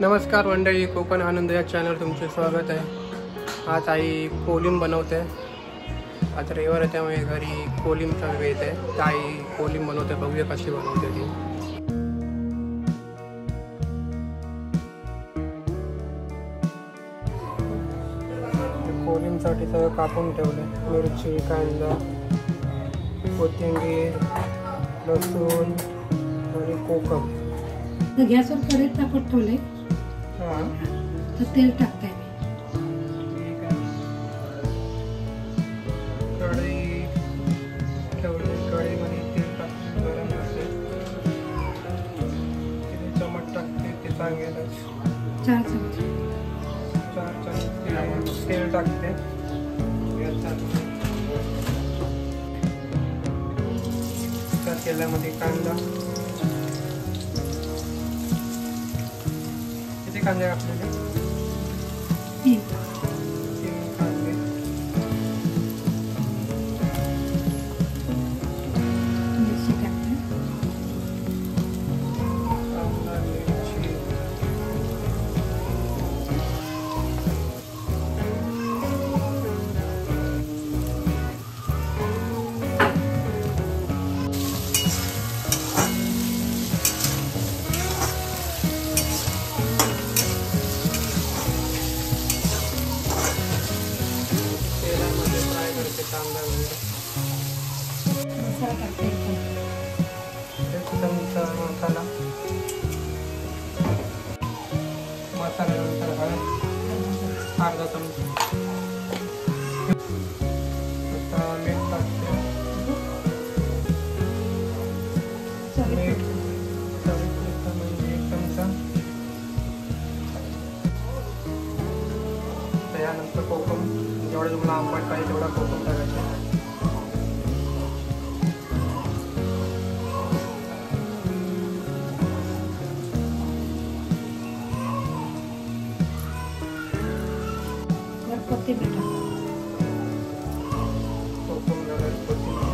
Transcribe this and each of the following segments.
नमस्कार मंडळी, कोकण आनंद या चॅनल तुमचे स्वागत आहे। आज आई कोलिम बनवते। आज रविवार आहे त्यामुळे घरी कोलिमचा वेध आहे। तर आई कोलिम बनवते, बघूया कशी बनवते ती। कोलिमसाठी सगळं कापून ठेवले, मिरची, कांदा, कोथिंबीर, लसूण आणि कोकम। गॅसवर कढई तापत ठेवले, तर तेल टाकते मी। कढई ठेवली, कढईमध्ये तेल टाकून गरम करते, चमच टाकते, ते सांगेल 4 चमचे तेल टाकते। त्या तेलामध्ये कांदा, किती कांदे आपल्याला? 3 कांदे। मिरची टाकते, कांदा, मिरची, तेलामध्ये फ्राय करते कांदा वगैरे। मसाला टाकते, 1 चमचा मसाला, मसाल्यानंतर हळद अर्धा चमचा, आता मीठ टाकते, मीठ चवीपुरतं म्हणजे 1 चमचा। त्यानंतर कोकम, जेवढं तुम्हाला आंबट पाहिजे तेवढा कोकम टाकायचा। कोथिंबीर टाकते, कोकम झालं, कोथिंबीर,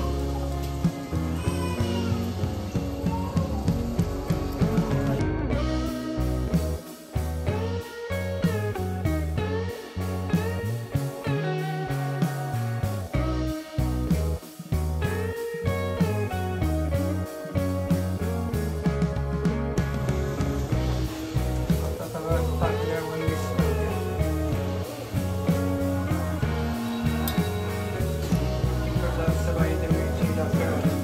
आता सगळं टाकल्यावर मिक्स करते। तिखट जास्त पाहिजे, मिरची जास्त घालायची,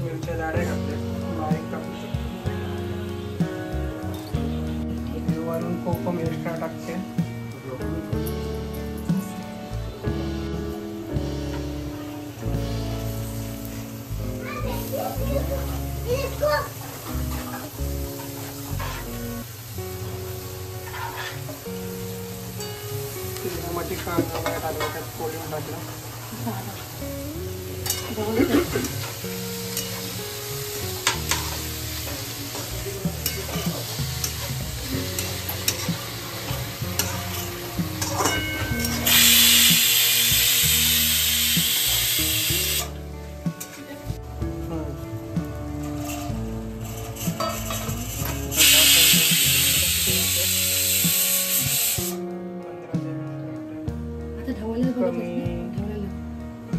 मिरच्या जाड्या घातल्या, बारीक टाकू शकतो। वरून कोकम एक्स्ट्रा टाकते। तेलामध्ये कांदा वगैरे टाकला, त्यात कोलिम टाकला। कमी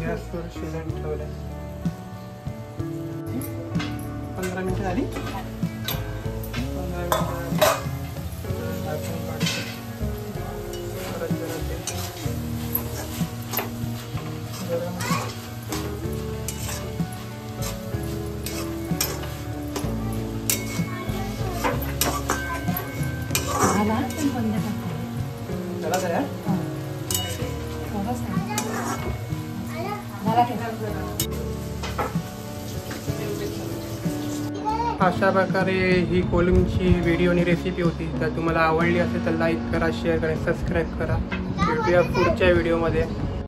गॅसवर शिजवून ठेवलं, 15 मिनिटं झाली। 15 मिनिटं झाकून काढते, परत जरा ते गरम झाला, पण बंद टाकते झाला तयार। अशा प्रकारे ही कोलिमची व्हिडिओ आणि रेसिपी होती। तर तुम्हाला आवडली असेल तर लाईक करा, शेअर करा, सबस्क्राईब करा। भेटूया पुढच्या व्हिडिओमध्ये।